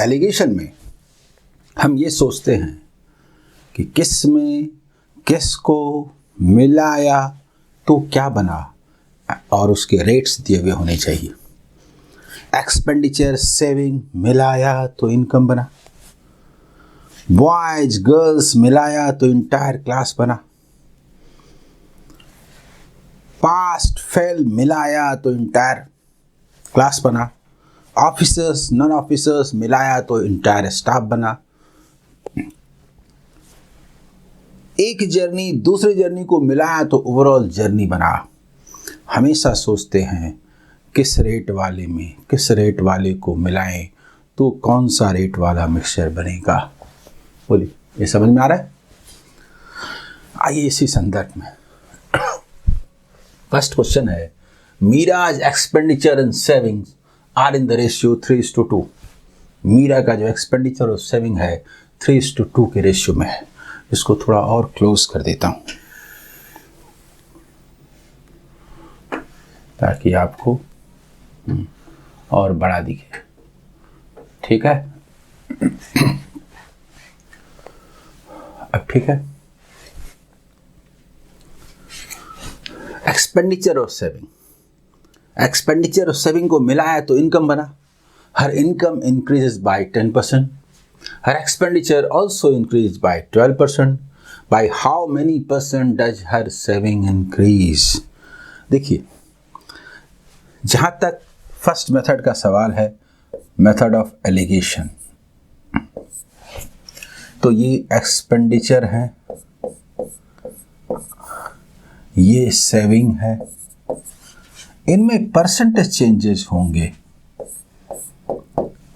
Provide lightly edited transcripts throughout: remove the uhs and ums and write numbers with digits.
Allegation में हम ये सोचते हैं कि किस में किसको मिलाया तो क्या बना, और उसके रेट्स दिए हुए होने चाहिए। एक्सपेंडिचर सेविंग मिलाया तो इनकम बना, बॉयज गर्ल्स मिलाया तो इंटायर क्लास बना, पास्ट फेल मिलाया तो इंटायर क्लास बना, ऑफिसर्स नॉन ऑफिसर्स मिलाया तो इंटायर स्टाफ बना। एक जर्नी दूसरी जर्नी को मिलाया तो ओवरऑल जर्नी बना। हमेशा सोचते हैं किस रेट वाले में किस रेट वाले को मिलाएं तो कौन सा रेट वाला मिक्सचर बनेगा। बोलिए, ये समझ में आ रहा है? आइए इसी संदर्भ में फर्स्ट क्वेश्चन है, Meera's expenditure and savings are in the ratio 3:2। Meera का जो एक्सपेंडिचर और सेविंग है 3:2 के रेशियो में है। इसको थोड़ा और क्लोज कर देता हूं ताकि आपको और बड़ा दिखे। ठीक है, अब ठीक है। एक्सपेंडिचर और सेविंग, एक्सपेंडिचर और सेविंग को मिलाया तो इनकम बना। Her income increases by 10%, her expenditure also increase by 12%। By how many percent does her saving increase? देखिए, जहां तक फर्स्ट मेथड का सवाल है, मेथड ऑफ एलिगेशन, तो ये एक्सपेंडिचर है, ये सेविंग है, इनमें परसेंटेज चेंजेस होंगे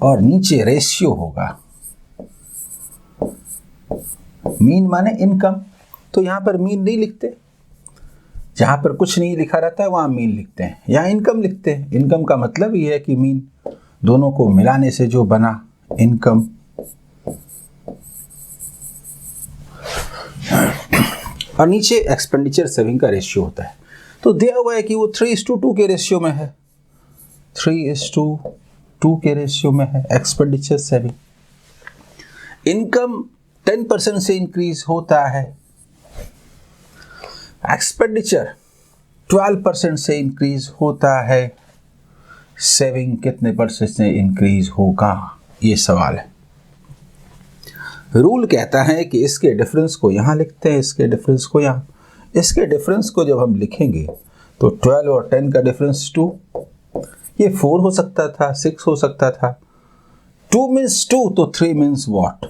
और नीचे रेशियो होगा। मीन माने इनकम, तो यहां पर मीन नहीं लिखते, जहां पर कुछ नहीं लिखा रहता है वहां मीन लिखते हैं, यहां इनकम लिखते हैं। इनकम का मतलब ये है कि मीन दोनों को मिलाने से जो बना इनकम। और नीचे एक्सपेंडिचर सेविंग का रेशियो होता है। तो दिया हुआ है कि वो 3:2 के रेशियो में है, 3:2 के रेशियो में है एक्सपेंडिचर सेविंग। इनकम 10% से इंक्रीज होता है, एक्सपेंडिचर 12% से इंक्रीज होता है, सेविंग कितने परसेंट से इंक्रीज होगा, ये सवाल है। रूल कहता है कि इसके डिफरेंस को यहां लिखते हैं, इसके डिफरेंस को यहां। इसके डिफरेंस को जब हम लिखेंगे तो 12 और 10 का डिफरेंस 2, ये 4 हो सकता था, 6 हो सकता था। 2 मीन्स 2, तो 3 मीन्स व्हाट?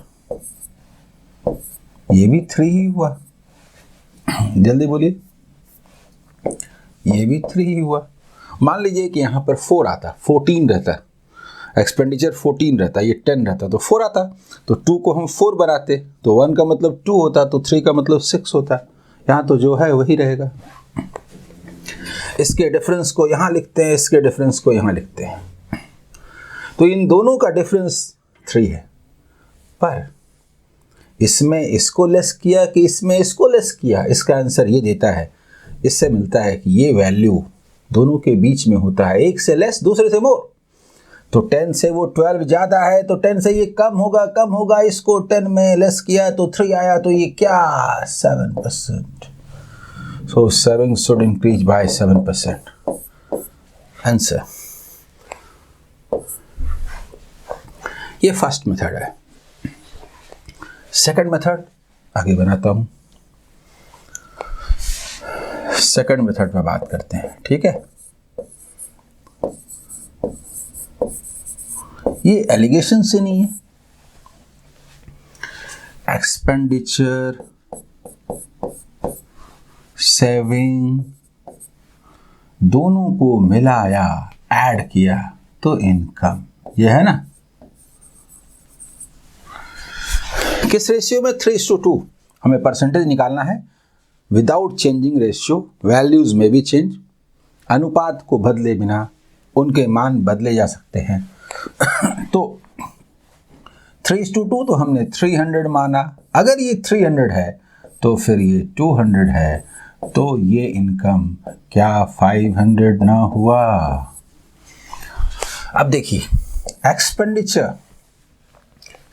ये भी 3 ही हुआ। जल्दी बोलिए, ये भी 3 ही हुआ। मान लीजिए कि यहां पर 4 आता, 14 रहता, एक्सपेंडिचर 14 रहता, ये 10 रहता तो 4 आता, तो 2 को हम 4 बनाते तो 1 का मतलब 2 होता, तो 3 का मतलब 6 होता। यहां तो जो है वही रहेगा। इसके डिफरेंस को यहां लिखते हैं, इसके डिफरेंस को यहां लिखते हैं, तो इन दोनों का डिफरेंस 3 है। पर इसमें इसको लेस किया कि इसमें इसको लेस किया, इसका आंसर ये देता है, इससे मिलता है कि ये वैल्यू दोनों के बीच में होता है, एक से लेस दूसरे से मोर। तो 10 से वो 12 ज़्यादा है तो 10 से ये कम होगा, इसको 10 में लेस किया तो 3 आया, तो ये क्या 7%। So saving should increase by 7%। Answer, ये फर्स्ट मेथड है। सेकंड मेथड आगे बनाता हूं, सेकंड मेथड पे बात करते हैं। ठीक है, ये एलिगेशन से नहीं है। एक्सपेंडिचर सेविंग दोनों को मिलाया, ऐड किया तो इनकम, ये है ना। किस रेशियो में? 3:2। हमें परसेंटेज निकालना है विदाउट चेंजिंग रेशियो, वैल्यूज में भी चेंज, अनुपात को बदले बिना उनके मान बदले जा सकते हैं। तो 3:2 तो हमने 300 माना, अगर ये 300 है तो फिर ये 200 है, तो ये इनकम क्या 500 ना हुआ? अब देखिए, एक्सपेंडिचर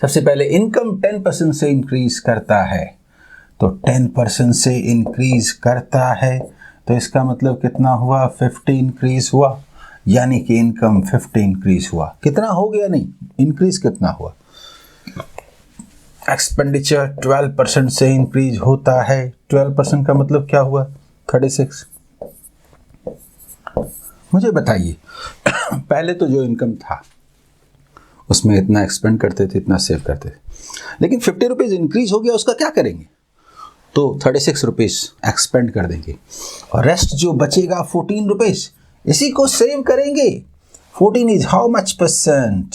सबसे पहले इनकम 10% से इंक्रीज करता है, तो 10% से इंक्रीज करता है तो इसका मतलब कितना हुआ, 50 इंक्रीज हुआ, यानी कि इनकम 50 इंक्रीज हुआ। कितना हो गया, नहीं, इंक्रीज कितना हुआ। एक्सपेंडिचर 12% से इंक्रीज होता है, 12% का मतलब क्या हुआ, 36। मुझे बताइए पहले तो जो इनकम था उसमें इतना एक्सपेंड करते थे, इतना सेव करते थे, लेकिन 50 रुपीज़ इंक्रीज हो गया, उसका क्या करेंगे, तो 36 रुपीज़ एक्सपेंड कर देंगे और रेस्ट जो बचेगा 14 रुपीज़ इसी को सेव करेंगे। 14 इज हाउ मच परसेंट,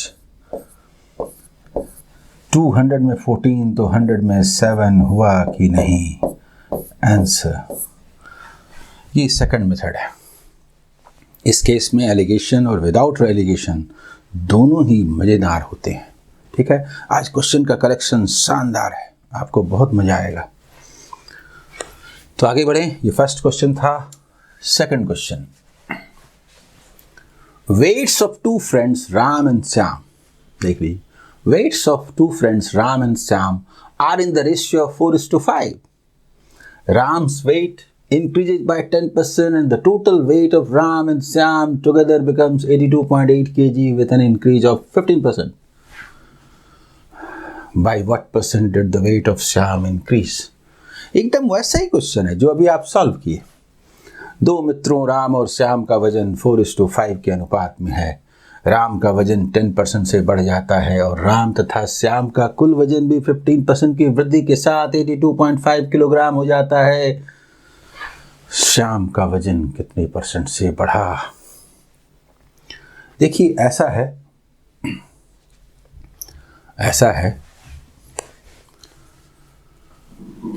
200 में 14 तो 100 में 7 हुआ कि नहीं, आंसर। ये सेकंड मेथड है। इस केस में एलिगेशन और विदाउट एलिगेशन दोनों ही मज़ेदार होते हैं। ठीक है, आज क्वेश्चन का कलेक्शन शानदार है, आपको बहुत मज़ा आएगा। तो आगे बढ़ें, ये फर्स्ट क्वेश्चन था। Second question, weights of two friends Ram and Shyam, देख लीजिए, weights of two friends Ram and Shyam are in the ratio of 4:5. Ram's weight increases by 10% and the total weight of Ram and Shyam together becomes 82.8 kg with an increase of 15%. By what percent did the weight of Shyam increase? एकदम वैसा ही question है जो अभी आप solve किए। दो मित्रों राम और श्याम का वजन 4:5 के अनुपात में है। राम का वजन 10% से बढ़ जाता है और राम तथा श्याम का कुल वजन भी 15% की वृद्धि के साथ 82.5 किलोग्राम हो जाता है। श्याम का वजन कितने परसेंट से बढ़ा? देखिए ऐसा है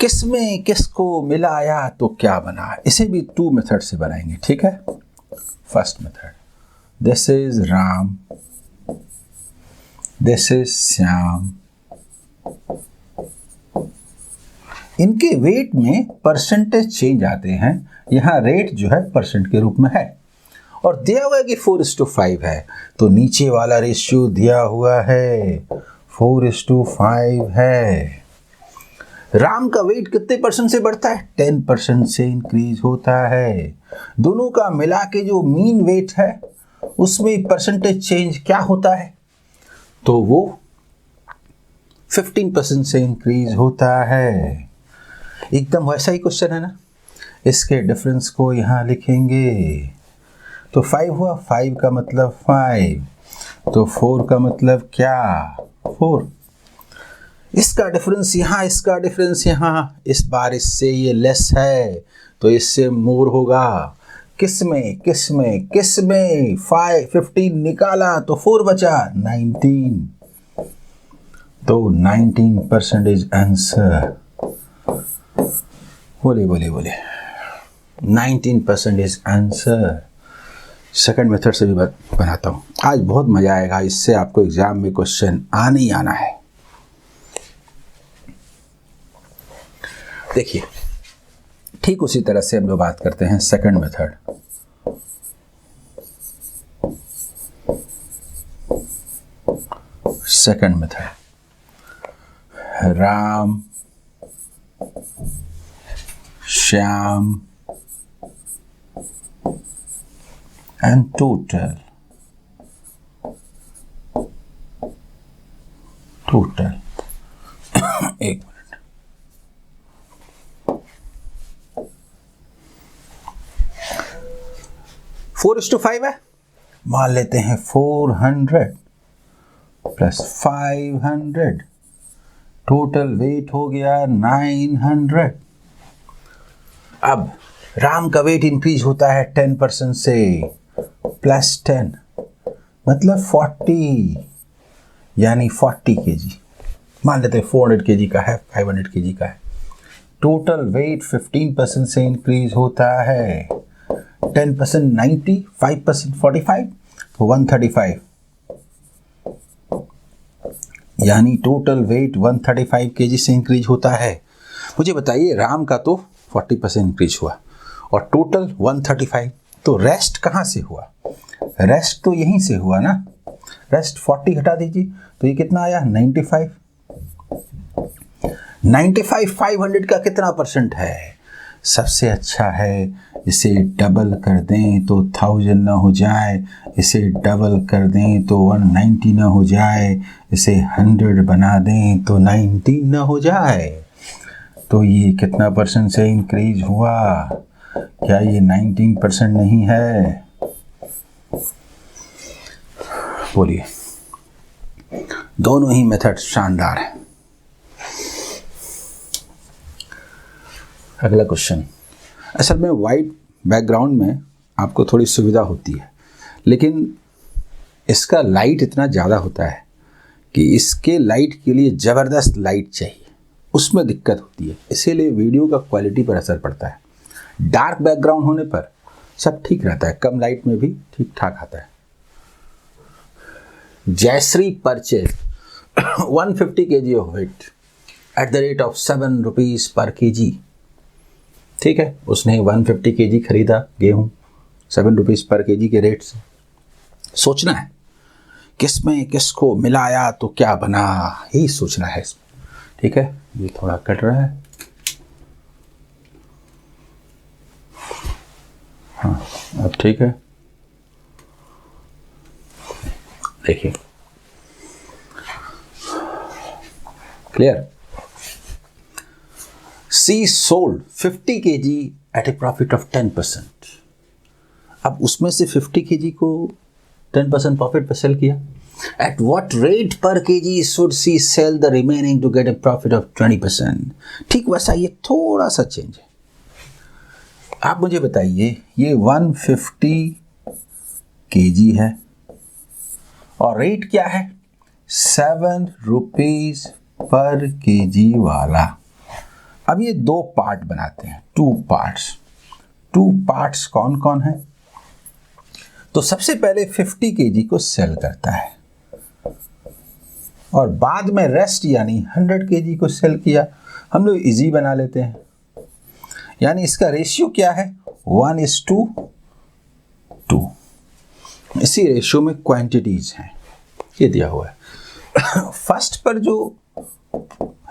किसमें किसको मिलाया तो क्या बना, इसे भी 2 मेथड से बनाएंगे। ठीक है, first method, this is Ram, this is Shyam, इनके वेट में परसेंटेज चेंज आते हैं, यहाँ रेट जो है परसेंट के रूप में है और दिया हुआ है कि 4:5 है, तो नीचे वाला रेशियो दिया हुआ है 4:5 है। राम का वेट कितने परसेंट से बढ़ता है, 10% से इंक्रीज होता है। दोनों का मिला के जो मीन वेट है उसमें परसेंटेज चेंज क्या होता है, तो वो 15% से इंक्रीज होता है। एकदम वैसा ही क्वेश्चन है ना, इसके डिफरेंस को यहाँ लिखेंगे तो 5 हुआ, 5 का मतलब 5, तो 4 का मतलब क्या, 4। इसका डिफरेंस यहाँ, इसका डिफरेंस यहाँ, इस बार इससे ये लेस है तो इससे मोर होगा। किसमें 15 निकाला तो 4 बचा, 19, तो 19% इज आंसर। बोले 19% इज आंसर। सेकंड मेथड से भी बनाता हूँ, आज बहुत मजा आएगा, इससे आपको एग्जाम में क्वेश्चन आने ही आना है। देखिए, ठीक उसी तरह से हम लोग बात करते हैं second method. Second method, Ram, Shyam and total एक 4:5 है, मान लेते हैं 400 प्लस 500, टोटल वेट हो गया 900। अब राम का वेट इंक्रीज होता है 10% से, प्लस 10 मतलब 40, यानी 40 kg, मान लेते हैं 400 kg का है, 500 kg का है। टोटल वेट 15% से इंक्रीज होता है, 10% 90, 5% 45, तो 135, यानी टोटल वेट 135 kg से इंक्रीज होता है। मुझे बताइए, राम का तो 40% इंक्रीज हुआ और टोटल 135, तो रेस्ट कहाँ से हुआ, रेस्ट तो यहीं से हुआ ना, रेस्ट 40 हटा दीजिए तो ये कितना आया 95, 95 500 का कितना परसेंट है? सबसे अच्छा है इसे डबल कर दें तो 1000 ना हो जाए, इसे डबल कर दें तो 190 ना हो जाए, इसे 100 बना दें तो 90 ना हो जाए। तो ये कितना परसेंट से इंक्रीज हुआ? क्या ये 19% नहीं है? बोलिए। दोनों ही मेथड शानदार है। अगला क्वेश्चन। असल में वाइट बैकग्राउंड में आपको थोड़ी सुविधा होती है, लेकिन इसका लाइट इतना ज़्यादा होता है कि इसके लाइट के लिए ज़बरदस्त लाइट चाहिए, उसमें दिक्कत होती है, इसीलिए वीडियो का क्वालिटी पर असर पड़ता है। डार्क बैकग्राउंड होने पर सब ठीक रहता है, कम लाइट में भी ठीक ठाक आता है। Jayshree purchase 150 kg of wheat at the rate of 7 rupees per kg। ठीक है, उसने 150 kg खरीदा गेहूं 7 रुपीज़ पर kg के रेट से। सोचना है किस में किसको मिलाया तो क्या बना, यही सोचना है इसमें। ठीक है, ये थोड़ा कट रहा है। हाँ, अब ठीक है। देखिए, clear. C sold 50 kg at a profit of 10%। अब उसमें से 50 kg को 10% प्रॉफिट पर सेल किया। At what rate per kg should C sell the remaining to get a profit of 20%? ठीक वैसा ये थोड़ा सा चेंज है। आप मुझे बताइए, ये 150 kg है और रेट क्या है? 7 रुपीज़ पर kg वाला। अब ये दो पार्ट बनाते हैं, टू पार्ट्स कौन कौन है? तो सबसे पहले 50 kg को सेल करता है और बाद में रेस्ट यानी 100 kg को सेल किया। हम लोग इजी बना लेते हैं, यानी इसका रेशियो क्या है? 1:2। इसी रेशियो में क्वांटिटीज हैं, ये दिया हुआ है। फर्स्ट पर जो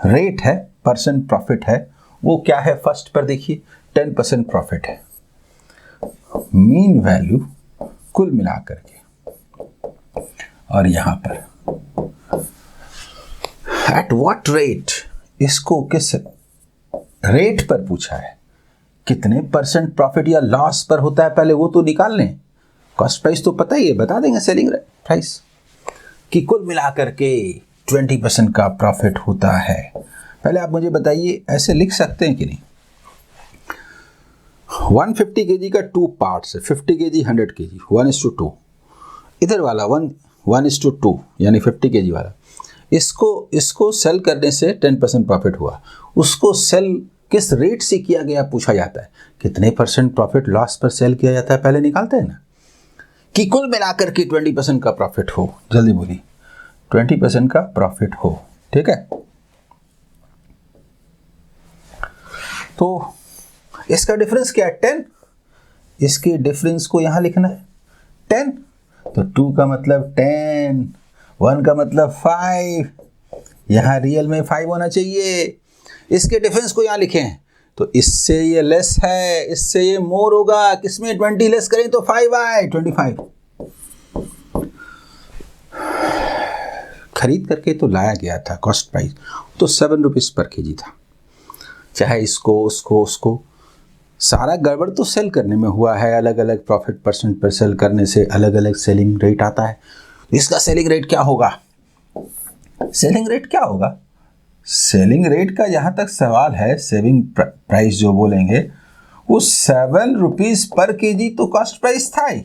रेट है, परसेंट प्रॉफिट है, वो क्या है? फर्स्ट पर देखिए 10% प्रॉफिट है। मीन वैल्यू कुल मिलाकर के, और यहां पर एट व्हाट रेट, इसको किस रेट पर पूछा है, कितने परसेंट प्रॉफिट या लॉस पर होता है, पहले वो तो निकाल लें। कॉस्ट प्राइस तो पता ही है, बता देंगे सेलिंग प्राइस कि कुल मिलाकर के 20% का प्रॉफिट होता है। पहले आप मुझे बताइए, ऐसे लिख सकते हैं कि नहीं? 150 kg का 2 पार्ट्स है, 50 kg 100 kg 1:2। इधर वाला 1:2 यानी 50 kg वाला, इसको सेल करने से 10% प्रॉफिट हुआ। उसको सेल किस रेट से किया गया पूछा जाता है। कितने परसेंट प्रॉफिट लॉस पर सेल किया जाता है पहले निकालते हैं ना, कि कुल मिलाकर के 20% का प्रॉफिट हो। जल्दी बोलिए, 20% का प्रॉफिट हो। ठीक है, तो इसका डिफरेंस क्या है? 10। इसके डिफरेंस को यहां लिखना है 10। तो 2 का मतलब 10, 1 का मतलब 5, यहां रियल में 5 होना चाहिए। इसके डिफरेंस को यहां लिखें तो इससे ये लेस है, इससे ये मोर होगा। किसमें 20 लेस करें तो 5 आए, 25। खरीद करके तो लाया गया था, कॉस्ट प्राइस तो 7 रुपीज़ पर kg था। चाहे इसको उसको सारा गड़बड़ तो सेल करने में हुआ है। अलग अलग प्रॉफिट परसेंट पर सेल करने से अलग अलग सेलिंग रेट आता है। इसका सेलिंग रेट क्या होगा? सेलिंग रेट क्या होगा? सेलिंग रेट का जहां तक सवाल है, सेविंग प्राइस जो बोलेंगे, वो 7 रुपीज़ पर kg तो कॉस्ट प्राइस था ही।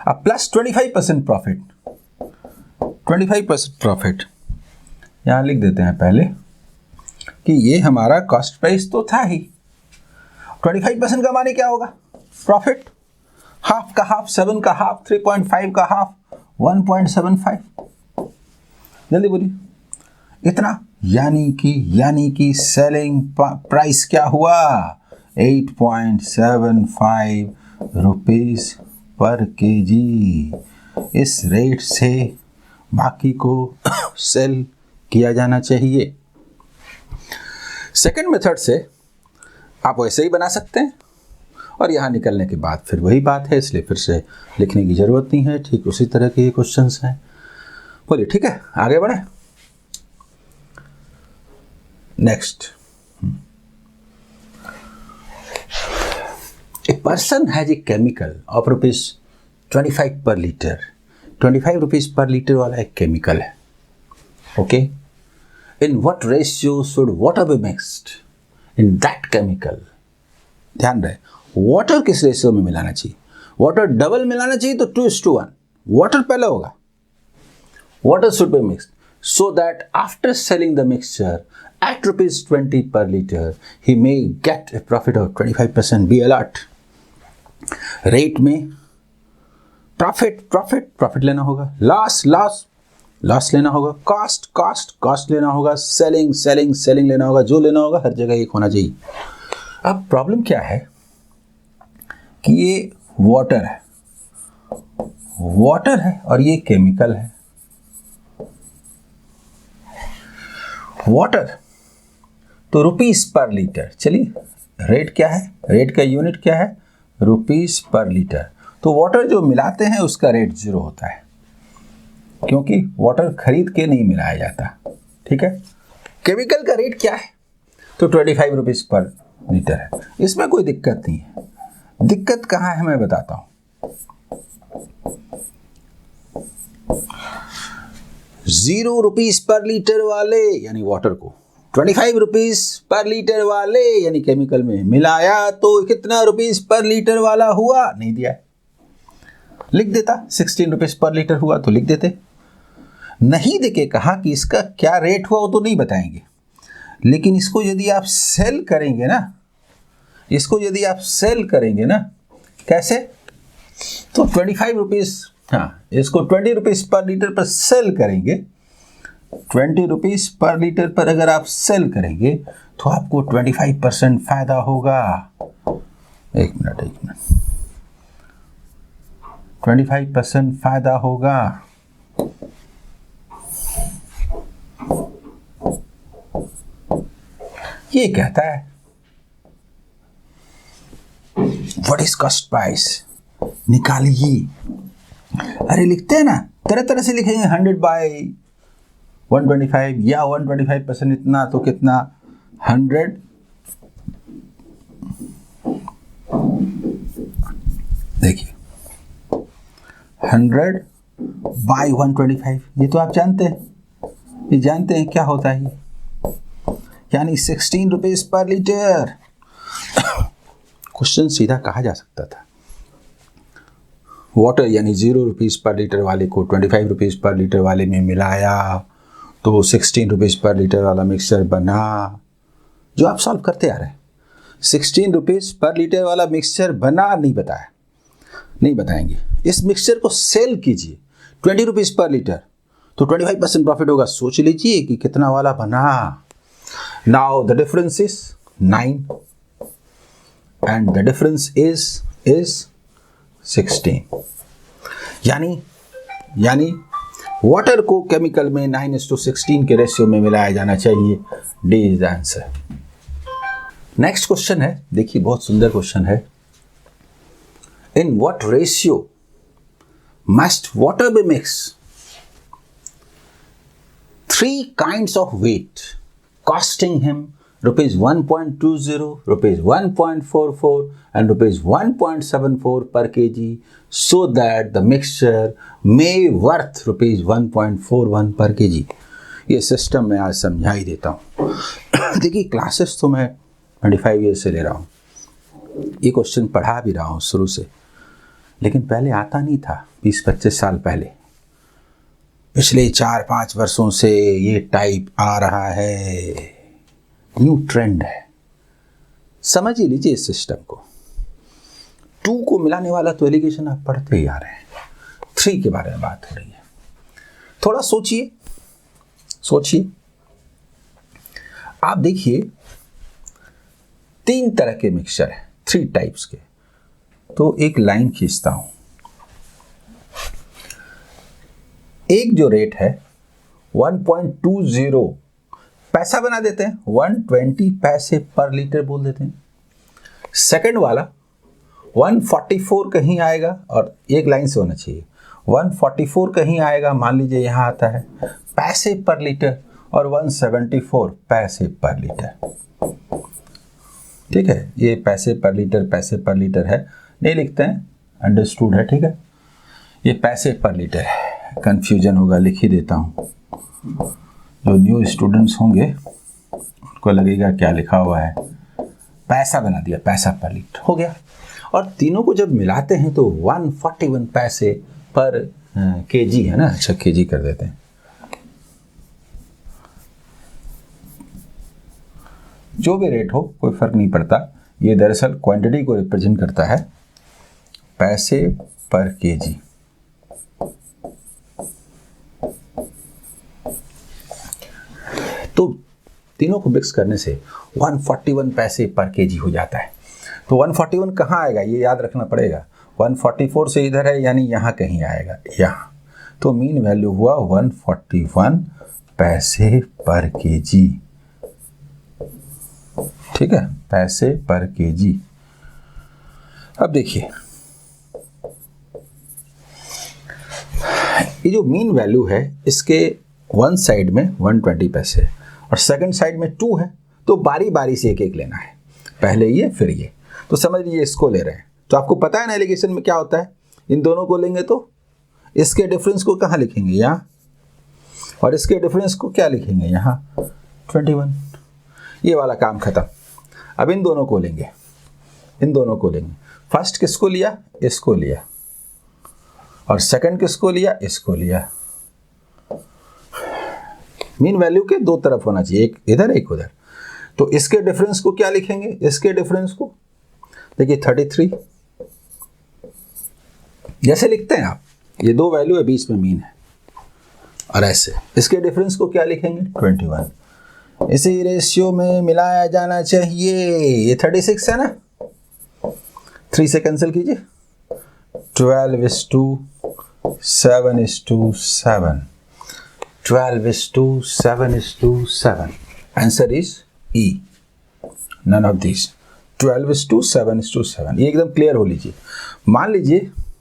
अब प्लस 25% प्रॉफिट, 25% प्रॉफिट यहां लिख देते हैं पहले कि ये हमारा कॉस्ट प्राइस तो था ही। 25% का माने क्या होगा? प्रॉफिट। हाफ का हाफ, 7 का हाफ, 3.5 का हाफ, 1.75। जल्दी बोलिए, इतना। यानी कि सेलिंग प्राइस क्या हुआ? 8.75 रुपीज़ पर kg। इस रेट से बाकी को सेल किया जाना चाहिए। सेकेंड मेथड से आप वैसे ही बना सकते हैं और यहाँ निकलने के बाद फिर वही बात है, इसलिए फिर से लिखने की ज़रूरत नहीं है। ठीक उसी तरह के ये क्वेश्चंस हैं। बोलिए ठीक है, आगे बढ़े। Next, a person has a chemical of ₹25 पर लीटर। 25 रुपीज़ पर लीटर वाला एक केमिकल है। Okay, in what ratio should water be mixed in that chemical. ध्यान रहे, वाटर किस रेशियो में मिलाना चाहिए। वाटर डबल मिलाना चाहिए तो 2:1, वाटर पहले होगा। Water should be mixed so that after selling the mixture at ₹20 per liter, he may get a profit of 25%. Be alert. Rate में प्रॉफिट लेना होगा, लॉस लेना होगा, कॉस्ट लेना होगा, सेलिंग लेना होगा, जो लेना होगा हर जगह एक होना चाहिए। अब प्रॉब्लम क्या है कि ये वाटर है और ये केमिकल है। वाटर तो रुपीस पर लीटर, चलिए रेट क्या है, रेट का यूनिट क्या है, रुपीस पर लीटर। तो वाटर जो मिलाते हैं उसका रेट 0 होता है, क्योंकि वाटर खरीद के नहीं मिलाया जाता। ठीक है, केमिकल का रेट क्या है, तो 25 रुपीज़ पर लीटर है। इसमें कोई दिक्कत नहीं है। दिक्कत कहाँ है मैं बताता हूँ। 0 रुपीज़ पर लीटर वाले यानी वाटर को 25 रुपीज़ पर लीटर वाले यानी केमिकल में मिलाया तो कितना रुपीज़ पर लीटर वाला हुआ, नहीं दिया है। लिख देता 16 रुपीज़ पर लीटर हुआ तो लिख देते, नहीं देके कहा कि इसका क्या रेट हुआ वो तो नहीं बताएंगे। लेकिन इसको यदि आप सेल करेंगे ना, कैसे, तो 25 रुपीज़, हाँ इसको 20 रुपीज़ पर लीटर पर सेल करेंगे। 20 रुपीज़ पर लीटर पर अगर आप सेल करेंगे तो आपको 25% फायदा होगा। एक मिनट 25% फायदा होगा। ये कहता है व्हाट इज कॉस्ट प्राइस, निकालिए। अरे लिखते हैं ना, तरह तरह से लिखेंगे, 100/125 या 125% इतना तो कितना 100 देखिए 100/125, ये तो आप जानते हैं क्या होता है, यानी 16 रुपीज़ पर लीटर। क्वेश्चन सीधा कहा जा सकता था, वाटर यानी 0 रुपीज़ पर लीटर वाले को 25 रुपीज़ पर लीटर वाले में मिलाया तो 16 रुपीज़ पर लीटर वाला मिक्सचर बना, जो आप सॉल्व करते आ रहे हैं। 16 रुपीज़ पर लीटर वाला मिक्सचर बना, नहीं बताएंगे। इस मिक्सचर को सेल कीजिए 20 रुपीज़ पर लीटर तो 25% प्रॉफिट होगा। सोच लीजिए कि कितना वाला बना। Now the difference is 9 and the difference is 16। यानी वाटर को केमिकल में 9:16 के रेशियो में मिलाया जाना चाहिए। D is answer. Next question है, देखिए बहुत सुंदर क्वेश्चन है। In what ratio must water be mix 3 kinds of weight costing him ₹1.20, ₹1.44 and ₹1.74 per kg so that the mixture may worth ₹1.41 per kg। ये सिस्टम मैं आज समझा ही देता हूँ। देखिए क्लासेस तो मैं 25 ईयर से ले रहा हूँ, ये क्वेश्चन पढ़ा भी रहा हूँ शुरू से, लेकिन पहले आता नहीं था। 20-25 साल पहले, पिछले 4-5 वर्षों से ये टाइप आ रहा है, न्यू ट्रेंड है। समझ ही लीजिए इस सिस्टम को। 2 को मिलाने वाला तो एलिगेशन आप पढ़ते ही आ रहे हैं, 3 के बारे में बात हो रही है। थोड़ा सोचिए आप देखिए 3 तरह के मिक्सचर है, 3 टाइप्स के। तो एक लाइन खींचता हूं। एक जो रेट है 1.20 पैसा बना देते हैं, 120 पैसे पर लीटर बोल देते हैं। सेकंड वाला 144 कहीं आएगा, और एक लाइन से होना चाहिए, 144 कहीं आएगा, मान लीजिए यहाँ आता है पैसे पर लीटर, और 174 पैसे पर लीटर। ठीक है, ये पैसे पर लीटर है, नहीं लिखते हैं, अंडरस्टूड है, ठीक है। ये पैसे पर लीटर है, कंफ्यूजन होगा, लिख ही देता हूँ। जो न्यू स्टूडेंट्स होंगे उनको लगेगा क्या लिखा हुआ है, पैसा बना दिया, पैसा पर लीटर हो गया। और तीनों को जब मिलाते हैं तो 141 पैसे पर केजी है ना, अच्छा केजी कर देते हैं। जो भी रेट हो कोई फर्क नहीं पड़ता, ये दरअसल क्वांटिटी को रिप्रेजेंट करता है, पैसे पर केजी। तो तीनों को मिक्स करने से 141 पैसे पर केजी हो जाता है। तो 141 कहाँ आएगा ये याद रखना पड़ेगा, 144 से इधर है, यानी यहाँ कहीं आएगा, यहाँ। तो मीन वैल्यू हुआ 141 पैसे पर केजी। ठीक है, पैसे पर केजी। अब देखिए, ये जो मीन वैल्यू है, इसके वन साइड में 120 पैसे और सेकंड साइड में 2 है, तो बारी बारी से एक एक लेना है, पहले ये फिर ये। तो समझ लीजिए इसको ले रहे हैं, तो आपको पता है ना एलिगेशन में क्या होता है, इन दोनों को लेंगे तो इसके डिफरेंस को कहाँ लिखेंगे, यहाँ, और इसके डिफरेंस को क्या लिखेंगे, यहाँ 21। ये वाला काम खत्म। अब इन दोनों को लेंगे, इन दोनों को लेंगे। फर्स्ट किसको लिया, इसको लिया, और सेकंड किसको लिया, इसको लिया। मीन वैल्यू के दो तरफ होना चाहिए, एक इधर एक उधर। तो इसके डिफरेंस को क्या लिखेंगे, इसके डिफरेंस को देखिए 33 जैसे लिखते हैं आप, ये दो वैल्यू है, बीच में मीन है, और ऐसे इसके डिफरेंस को क्या लिखेंगे 21। इसी रेशियो में मिलाया जाना चाहिए। ये 36 है ना, 3 से कैंसिल कीजिए, 12:7:7, 12:7:7। Answer is E, none of this, 12:7:7। ये एकदम क्लियर हो लीजिए।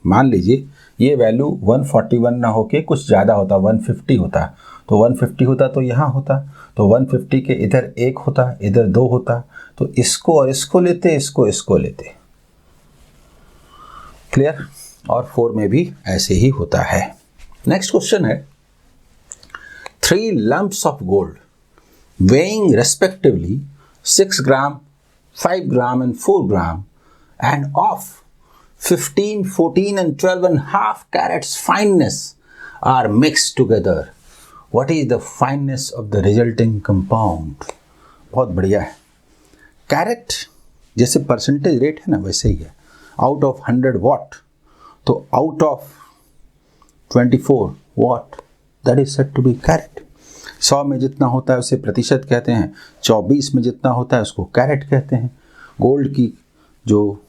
मान लीजिए ये वैल्यू 141 ना होके कुछ ज़्यादा होता, 150 होता, तो 150 होता तो यहाँ होता, तो 150 के इधर 1 होता, इधर 2 होता, तो इसको और इसको लेते, इसको लेते। क्लियर? और 4 में भी ऐसे ही होता है। नेक्स्ट क्वेश्चन है, 3 lumps of gold weighing respectively 6 gram, 5 gram and 4 gram and of 15, 14 and 12.5 carats fineness are mixed together. What is the fineness of the resulting compound? बहुत बढ़िया है। कैरेट जैसे परसेंटेज रेट है ना, वैसे ही है। आउट ऑफ 100 वॉट, तो out of 24 what, that is said to be carat. 100 में जितना होता है उसे प्रतिशत कहते हैं, 24 में जितना होता है उसको कैरेट कहते हैं। गोल्ड की जो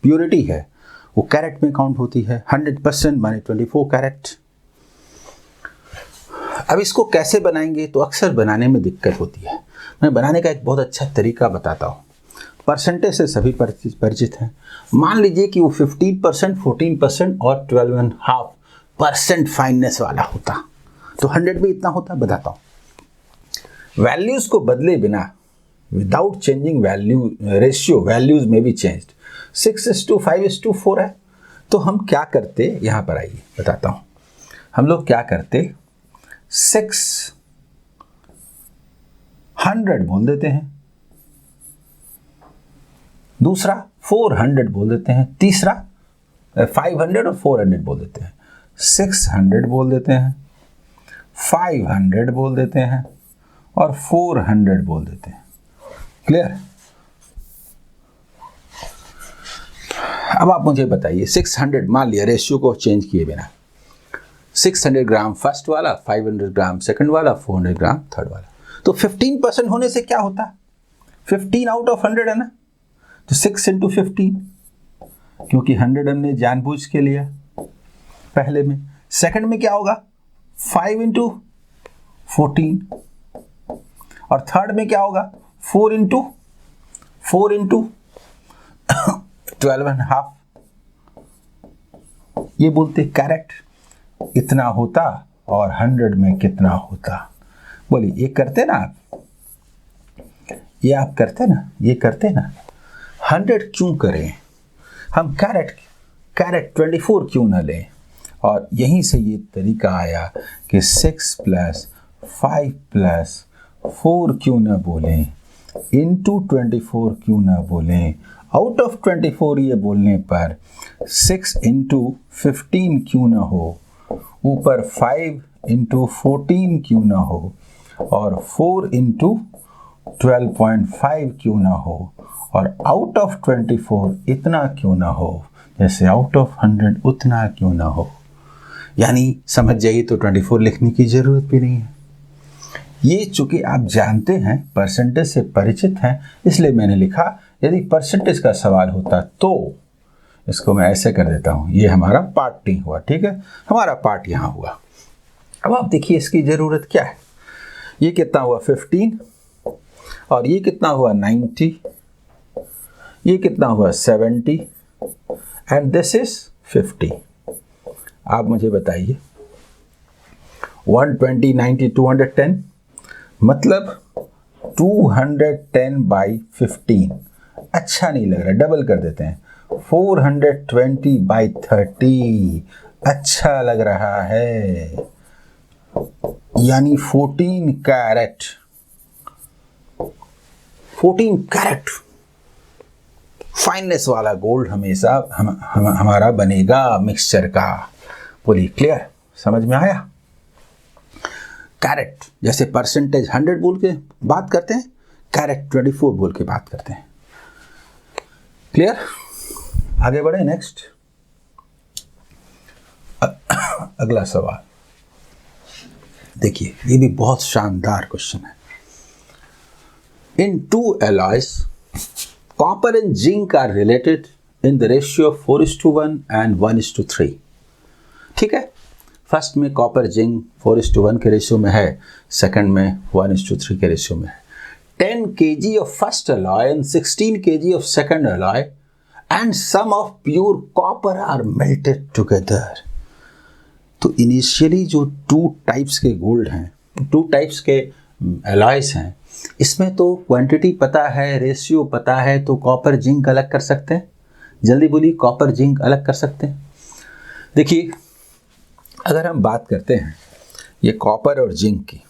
प्योरिटी है वो कैरेट में काउंट होती है, 100% माने 24 कैरेट। अब इसको कैसे बनाएंगे, तो अक्सर बनाने में दिक्कत होती है। मैं बनाने का एक बहुत अच्छा तरीका बताता हूँ। परसेंटेज से सभी परिचित हैं। मान लीजिए कि वो 15%, 14% और 12.5% फाइननेस वाला होता, तो 100 में इतना होता, बताता हूँ। वैल्यूज को बदले बिना, without changing value ratio, values में भी चेंज्ड, 6:5:4 है। तो हम क्या करते, यहाँ पर आइए बताता हूँ। हम लोग क्या करते, 600 बोल देते हैं, दूसरा 400 बोल देते हैं, तीसरा 500 और 400 बोल देते हैं, 600 बोल देते हैं, 500 बोल देते हैं और 400 बोल देते हैं। क्लियर? अब आप मुझे बताइए, 600 मान लिया, रेशियो को चेंज किए बिना, 600 ग्राम फर्स्ट वाला, 500 ग्राम सेकंड वाला, 400 ग्राम थर्ड वाला। तो 15% होने से क्या होता, 15 आउट ऑफ 100 है ना, तो 6 × 15, क्योंकि 100 हमने जानबूझ के लिया पहले में। सेकंड में क्या होगा, 5 × 14, और थर्ड में क्या होगा 4 इंटू 12.5, ये बोलते कैरेट इतना होता और 100 में कितना होता। बोलिए ये करते ना आप, ये आप करते ना, ये करते ना। 100 क्यों करें हम, कैरेट 24 क्यों ना लें। और यहीं से ये तरीका आया कि 6 + 5 + 4 क्यों ना बोलें, इंटू 24 क्यों ना बोलें, आउट ऑफ 24 ये बोलने पर 6 इंटू 15 क्यों ना हो, ऊपर 5 इंटू 14 क्यों ना हो, और 4 इंटू 12.5 क्यों ना हो, और आउट ऑफ 24 इतना क्यों ना हो, जैसे आउट ऑफ 100 उतना क्यों ना हो। यानी समझ जाइए तो 24 लिखने की ज़रूरत भी नहीं है। ये चूंकि आप जानते हैं, परसेंटेज से परिचित हैं, इसलिए मैंने लिखा। यदि परसेंटेज का सवाल होता तो इसको मैं ऐसे कर देता हूँ, ये हमारा पार्ट नहीं हुआ, ठीक है, हमारा पार्ट यहाँ हुआ। अब आप देखिए इसकी ज़रूरत क्या है। ये कितना हुआ 15, और ये कितना हुआ 90, ये कितना हुआ 70, एंड दिस इज 50। आप मुझे बताइए 120, 90, 210, मतलब 210/15। अच्छा नहीं लग रहा, डबल कर देते हैं, 420/30 अच्छा लग रहा है। यानी 14 कैरेट फाइननेस वाला गोल्ड हमेशा हमारा बनेगा मिक्सचर का। बोलिए क्लियर, समझ में आया। कैरेट जैसे परसेंटेज 100 बोल के बात करते हैं, कैरेट 24 बोल के बात करते हैं। क्लियर, आगे बढ़े नेक्स्ट। अगला सवाल देखिए, ये भी बहुत शानदार क्वेश्चन है। इन 2 alloys, copper and zinc are related in the ratio of 4:1 and 1:3। ठीक है, फर्स्ट में कॉपर जिंक 4:1 के रेशियो में है, सेकंड में 1:3 के रेशियो में है। 10 kg of first alloy and 16 kg of second alloy and some of pure copper are melted together। तो इनिशियली जो 2 टाइप्स के गोल्ड हैं, 2 टाइप्स के एलॉयज हैं, इसमें तो क्वांटिटी पता है, रेशियो पता है, तो कॉपर जिंक अलग कर सकते हैं। जल्दी बोलिए, कॉपर जिंक अलग कर सकते हैं। देखिए अगर हम बात करते हैं ये कॉपर और जिंक की,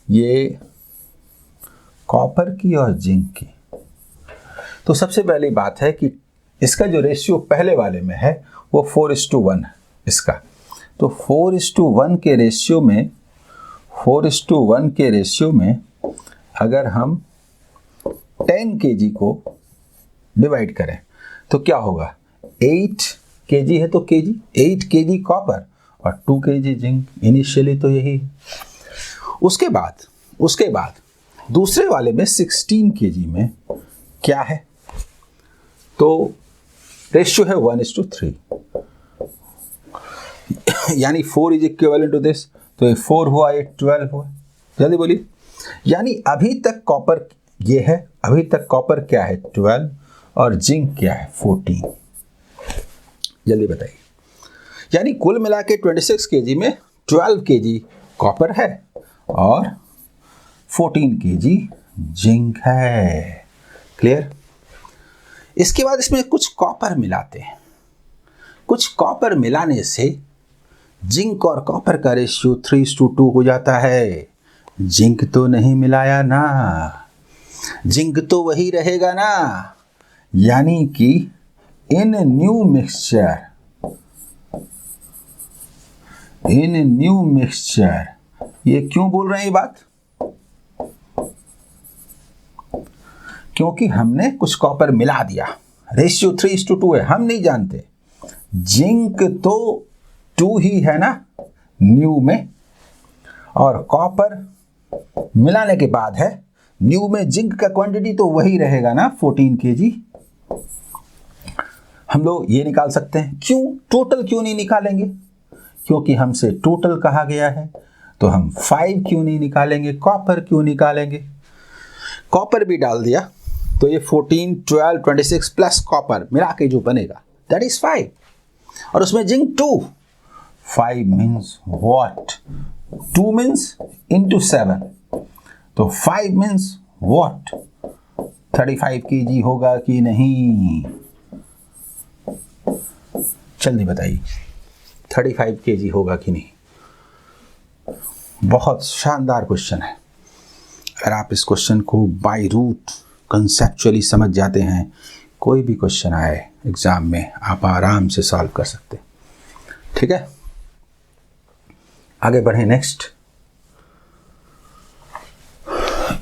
ये कॉपर की और जिंक की, तो सबसे पहली बात है कि इसका जो रेशियो पहले वाले में है वो 4:1 है इसका। तो 4:1 के रेशियो में, 4:1 के रेशियो में अगर हम 10 kg को डिवाइड करें तो क्या होगा, 8 kg है तो kg, 8 kg कॉपर और 2 kg जिंक। इनिशियली तो यही है। उसके बाद दूसरे वाले में 16 kg में क्या है, तो रेशियो है 1:3, यानी 4 इज इक्विवेलेंट टू दिस, तो ये 4 हुआ, ये 12 हुआ। जल्दी बोलिए, यानी अभी तक कॉपर ये है, अभी तक कॉपर क्या है 12 और जिंक क्या है 14। जल्दी बताइए, यानी कुल मिला के 26 kg में 12 kg कॉपर है और 14 kg जिंक है। क्लियर। इसके बाद इसमें कुछ कॉपर मिलाते हैं। कुछ कॉपर मिलाने से जिंक और कॉपर का रेशियो 3:2 हो जाता है। जिंक तो नहीं मिलाया ना, जिंक तो वही रहेगा ना, यानी कि इन न्यू मिक्सचर, ये क्यों बोल रहे हैं ये बात, क्योंकि हमने कुछ कॉपर मिला दिया। रेशियो 3:2 है, हम नहीं जानते। जिंक तो 2 ही है ना न्यू में, और कॉपर मिलाने के बाद है न्यू में। जिंक का क्वांटिटी तो वही रहेगा ना 14 kg। हम लोग ये निकाल सकते हैं। क्यों टोटल क्यों नहीं निकालेंगे, क्योंकि हमसे टोटल कहा गया है। तो हम 5 क्यों नहीं निकालेंगे, कॉपर क्यों निकालेंगे? कॉपर भी डाल दिया तो ये 14, 12, 26 प्लस कॉपर मिला के जो बनेगा दैट इज 5, और उसमें zinc 2। 5 means what? 2 means into 7, तो 5 मीन्स व्हाट? 35 kg होगा कि नहीं? जल्दी बताइए, 35 kg होगा कि नहीं? बहुत शानदार क्वेश्चन है। अगर आप इस क्वेश्चन को बाय रूट कंसेप्चुअली समझ जाते हैं, कोई भी क्वेश्चन आए एग्जाम में आप आराम से सॉल्व कर सकते हैं। ठीक है, आगे बढ़े। नेक्स्ट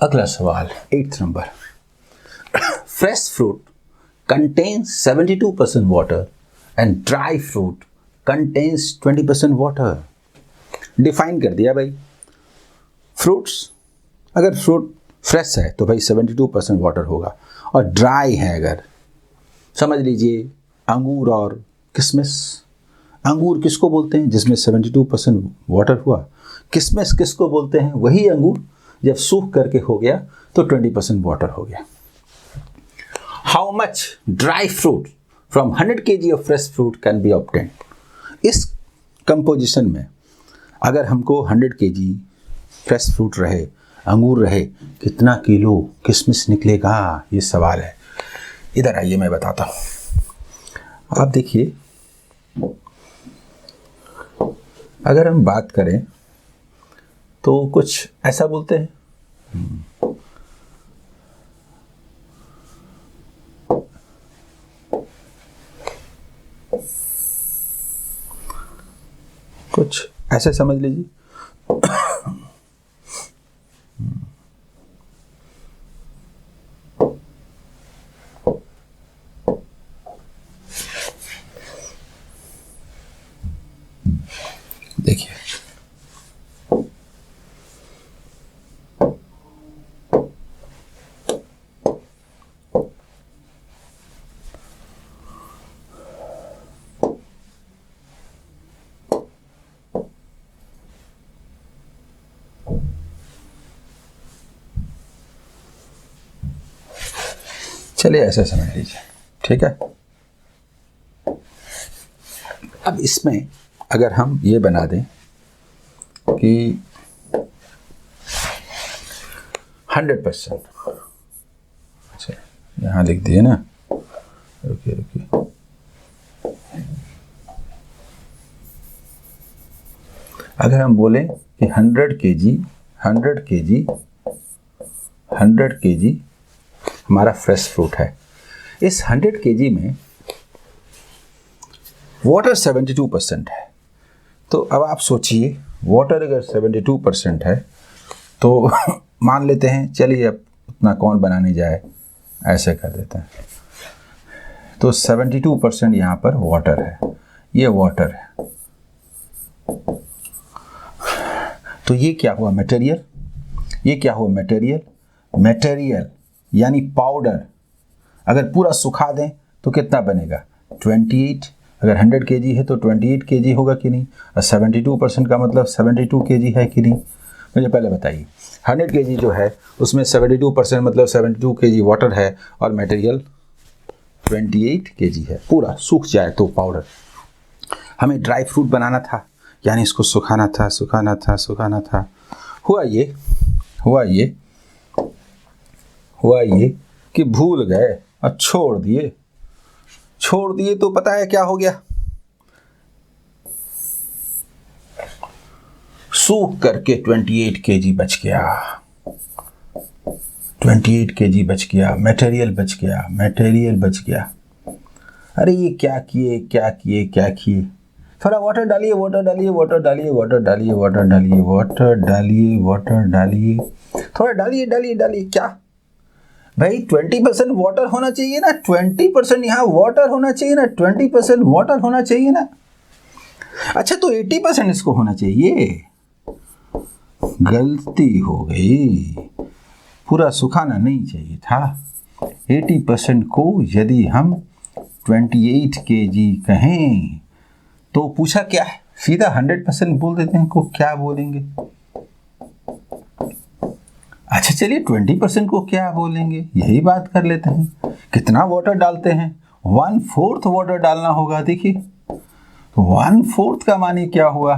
अगला सवाल 8th number. Fresh fruit contains 72% water and dry fruit contains 20% water. Define कर दिया भाई। फ्रूट्स, अगर फ्रूट फ्रेश है तो भाई 72% वाटर होगा, और ड्राई है अगर, समझ लीजिए अंगूर और किशमिश। अंगूर किसको बोलते हैं? जिसमें 72% वाटर हुआ। किशमिश किसको बोलते हैं? वही अंगूर जब सूख करके हो गया तो 20% वाटर हो गया। How much dry fruit from 100 kg of fresh fruit can be obtained? इस कंपोजिशन में अगर हमको 100 kg फ्रेश फ्रूट रहे, अंगूर रहे, कितना किलो किशमिश निकलेगा? ये सवाल है। इधर आइए मैं बताता हूँ। आप देखिए, अगर हम बात करें तो कुछ ऐसा बोलते हैं, कुछ ऐसे समझ लीजिए। देखिए, चलिए ऐसे समझ लीजिए। ठीक है, अब इसमें अगर हम ये बना दें कि 100%, अच्छा यहाँ लिख दिए ना, रुकिए रुकिए, अगर हम बोलें कि 100 kg हमारा फ्रेश फ्रूट है, इस 100 kg में वाटर 72% है। तो अब आप सोचिए, वाटर अगर 72% है तो मान लेते हैं, चलिए अब उतना कौन बनाने जाए, ऐसे कर देते हैं। तो 72% यहाँ पर वाटर है, ये वाटर है। तो ये क्या हुआ? मटेरियल। ये क्या हुआ? मटेरियल। मटेरियल यानी पाउडर। अगर पूरा सुखा दें तो कितना बनेगा? 28। अगर 100 kg है तो 28 kg होगा कि नहीं? और 72% का मतलब 72 kg है कि नहीं? मुझे पहले बताइए। 100 kg जो है उसमें 72% मतलब 72 kg वाटर है, और मटेरियल 28 kg है। पूरा सूख जाए तो पाउडर। हमें ड्राई फ्रूट बनाना था, यानी इसको सुखाना था। हुआ ये कि भूल गए और छोड़ दिए तो पता है क्या हो गया? सूख करके 28 kg बच गया। 28 kg बच गया, मटेरियल बच गया। अरे ये क्या किए? थोड़ा वाटर डालिए, थोड़ा डालिए। क्या भाई? 20% वाटर होना चाहिए ना, 20% यहाँ वाटर होना चाहिए ना, 20% वाटर होना चाहिए ना। अच्छा, तो 80% इसको होना चाहिए। गलती हो गई, पूरा सुखाना नहीं चाहिए था। 80% को यदि हम 28 kg कहें तो पूछा क्या है? सीधा 100% बोल देते हैं, को क्या बोलेंगे? चलिए 20% को क्या बोलेंगे, यही बात कर लेते हैं। कितना वाटर डालते हैं, 1/4 वाटर डालना होगा। देखिए तो 1/4 का मानी क्या हुआ,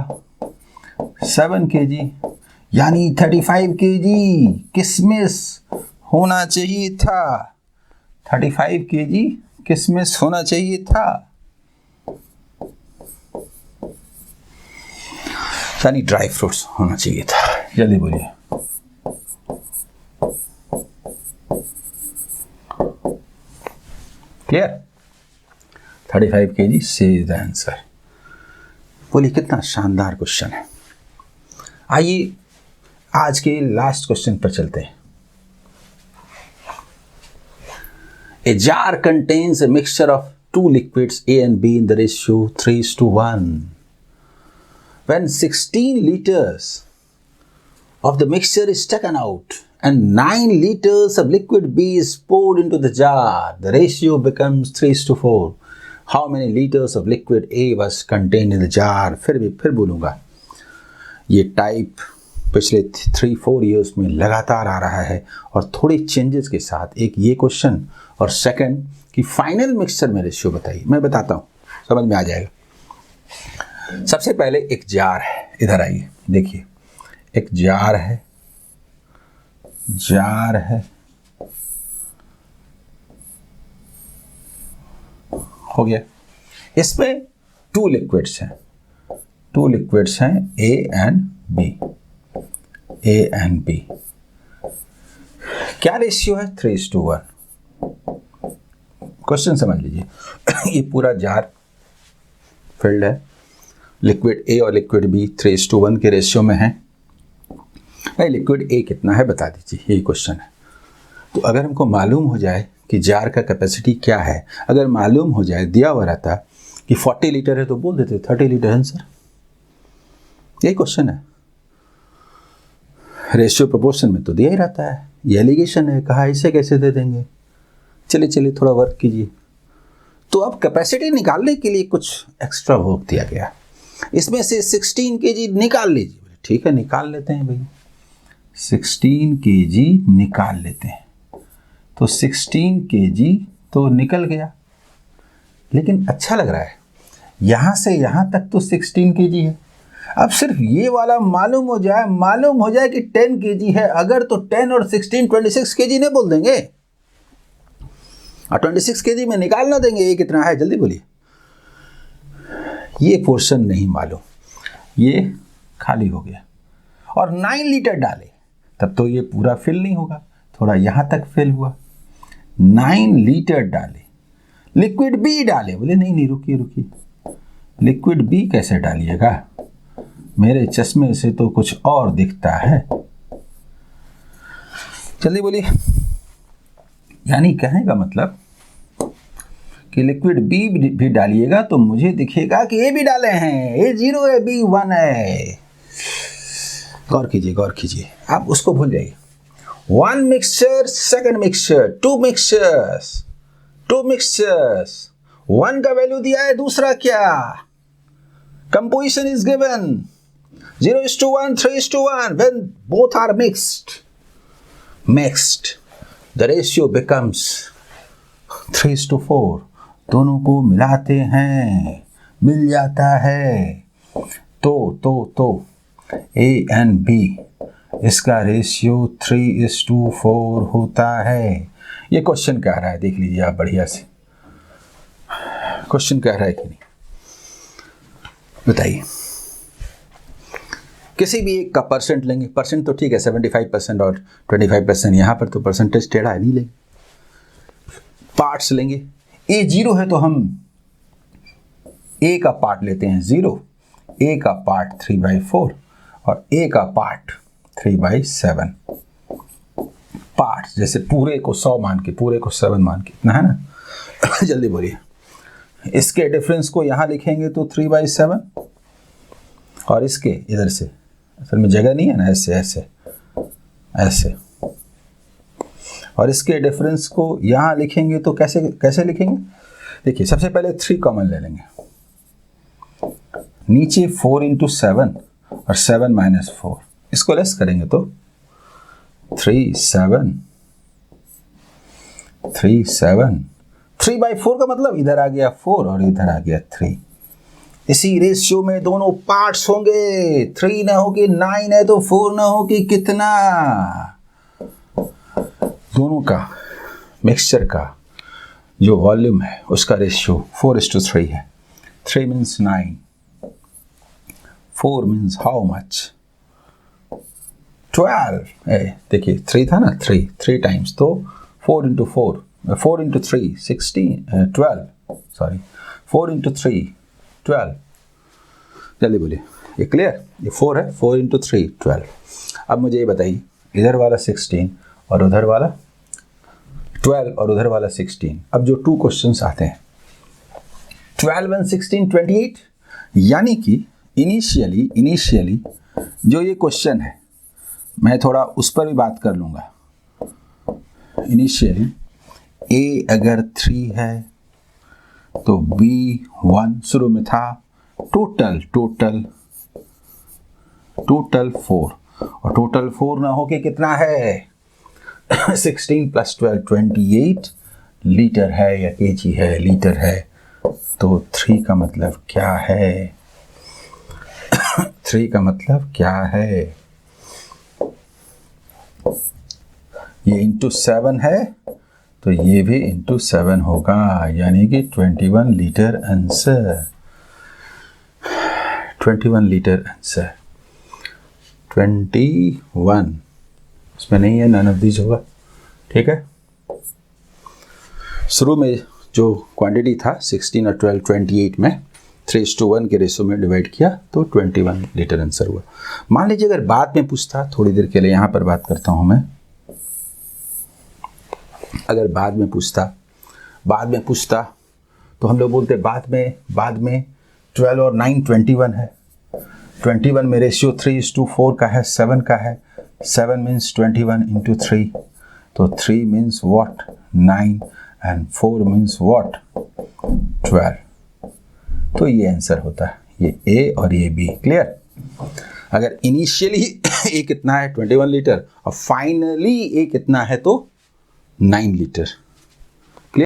7 kg, यानी 35 kg किशमिश होना चाहिए था। 35 kg किशमिश होना चाहिए था, यानी ड्राई फ्रूट्स होना चाहिए था। जल्दी बोलिए। क्लियर? 35 kg से इज द आंसर। बोलिए कितना शानदार क्वेश्चन है। आइए आज के लास्ट क्वेश्चन पर चलते हैं। A jar contains a mixture of two liquids A and B in the ratio 3:1. When 16 liters of the mixture is taken out and 9 liters of liquid B is poured into the jar, the ratio becomes 3:4. How many liters of liquid A was contained in the jar? फिर बोलूँगा, ये type पिछले 3-4 years में लगातार आ रहा है और थोड़ी चेंजेस के साथ। एक ये क्वेश्चन और सेकंड कि फाइनल मिक्सचर में रेशियो बताइए। मैं बताता हूँ, समझ में आ जाएगा। सबसे पहले एक जार है, इधर आइए देखिए, एक जार है, हो गया। इसमें 2 लिक्विड्स हैं A एंड B। क्या रेशियो है, 3:1। क्वेश्चन समझ लीजिए। ये पूरा जार फिल्ड है, लिक्विड A और लिक्विड B 3:1 के रेशियो में है। भाई लिक्विड A कितना है बता दीजिए, यही क्वेश्चन है। तो अगर हमको मालूम हो जाए कि जार का कैपेसिटी क्या है, अगर मालूम हो जाए, दिया हुआ रहता कि 40 लीटर है तो बोल देते 30 लीटर आंसर। यही क्वेश्चन है। रेशियो प्रोपोर्शन में तो दिया ही रहता है, ये एलिगेशन है, कहा इसे कैसे दे देंगे। चलिए थोड़ा वर्क कीजिए। तो अब कैपेसिटी निकालने के लिए कुछ एक्स्ट्रा वर्क दिया गया, इसमें से 16 kg निकाल लीजिए। ठीक है, निकाल लेते हैं भाई, 16 kg निकाल लेते हैं। तो 16 kg तो निकल गया, लेकिन अच्छा लग रहा है, यहाँ से यहाँ तक तो 16 kg है। अब सिर्फ ये वाला मालूम हो जाए कि 10 kg है, अगर तो 10 और 16 26 kg नहीं बोल देंगे और 26 kg में निकाल ना देंगे। ये कितना है, जल्दी बोलिए। ये पोर्शन नहीं मालूम, ये खाली हो गया और 9 लीटर डाले, तब तो ये पूरा फिल नहीं होगा, थोड़ा यहाँ तक फिल हुआ। 9 लीटर डाले, लिक्विड बी डाले, बोले नहीं रुकिए, लिक्विड बी कैसे डालिएगा, मेरे चश्मे से तो कुछ और दिखता है। जल्दी बोलिए। यानी कहने का मतलब कि लिक्विड बी भी डालिएगा तो मुझे दिखेगा कि ए भी डाले हैं, ए 0 है, बी 1 है। गौर कीजिए, आप उसको भूल जाइए। 1 मिक्सचर, सेकंड मिक्सचर, 2 मिक्सचर्स, 1 का वैल्यू दिया है, दूसरा क्या, composition is given 0:1, 3:1। when both are mixed the ratio becomes 3:4। दोनों को मिलाते हैं, मिल जाता है। तो A and B, इसका रेशियो 3:4 होता है। ये क्वेश्चन कह रहा है, देख लीजिए आप बढ़िया से, क्वेश्चन कह रहा है कि नहीं बताइए। किसी भी एक का परसेंट लेंगे, परसेंट तो ठीक है 75% और 25%, यहाँ पर तो परसेंटेज टेढ़ा है, नहीं लेंगे। पार्ट्स लेंगे, A 0 है तो हम A का पार्ट लेते हैं 0, A का पार्ट 3/4 और A का पार्ट 3/7। पार्ट्स जैसे पूरे को 100 मान के, पूरे को 7 मान के, इतना है ना। जल्दी बोलिए। इसके डिफरेंस को यहाँ लिखेंगे तो 3/7 और इसके इधर से, असल में जगह नहीं है ना, ऐसे और इसके डिफरेंस को यहाँ लिखेंगे तो कैसे लिखेंगे। देखिए सबसे पहले 3 कॉमन ले लेंगे, नीचे 4 × 7 और 7 - 4, इसको लेस करेंगे तो 3 7 3 7 3/4 का मतलब इधर आ गया 4 और इधर आ गया 3। इसी रेशियो में दोनों पार्ट्स होंगे, 3 ना हो कि 9 है तो 4 ना हो कि कितना, दोनों का मिक्सचर का जो वॉल्यूम है उसका रेशियो 4:3 है। 3 मीन्स 9, 4 मीन्स हाउ मच 12। देखिए 3 था ना, 3 टाइम्स, तो 4 into 4 4 into 3 16 12 सॉरी 4 into 3 12। जल्दी बोलिए, ये क्लियर? ये 4 है, 4 into 3 12। अब मुझे ये बताइए, इधर वाला 16 और उधर वाला 12 और उधर वाला 16। अब जो 2 क्वेश्चंस आते हैं 12 and 16 28, यानी कि इनिशियली जो ये क्वेश्चन है मैं थोड़ा उस पर भी बात कर लूँगा। इनिशियली A अगर 3 है तो B 1 शुरू में था, टोटल 4, और टोटल 4 ना हो के कितना है 16 + 12 28 लीटर है या केजी है, लीटर है। तो 3 का मतलब क्या है 3 का मतलब क्या है, ये इंटू 7 है तो ये भी इंटू 7 होगा, यानी कि 21 लीटर आंसर। 21 लीटर आंसर 21, इसमें नहीं है, नन ऑफ दीज होगा। ठीक है, शुरू में जो क्वांटिटी था 16 और 12 28 में 3:1 के रेशो में डिवाइड किया तो 21 लीटर आंसर हुआ। मान लीजिए अगर बाद में पूछता, थोड़ी देर के लिए यहाँ पर बात करता हूँ मैं, अगर बाद में पूछता तो हम लोग बोलते बाद में 12 और 9 21 है। 21 में रेशियो 3:4 का है, 7 का है। 7 मीन्स 21 into 3, तो 3 means what 9 and 4 means what 12। तो ये आंसर होता है, ये A और ये B। क्लियर? अगर इनिशियली A कितना है 21 लीटर और फाइनली A कितना है तो 9 लीटर।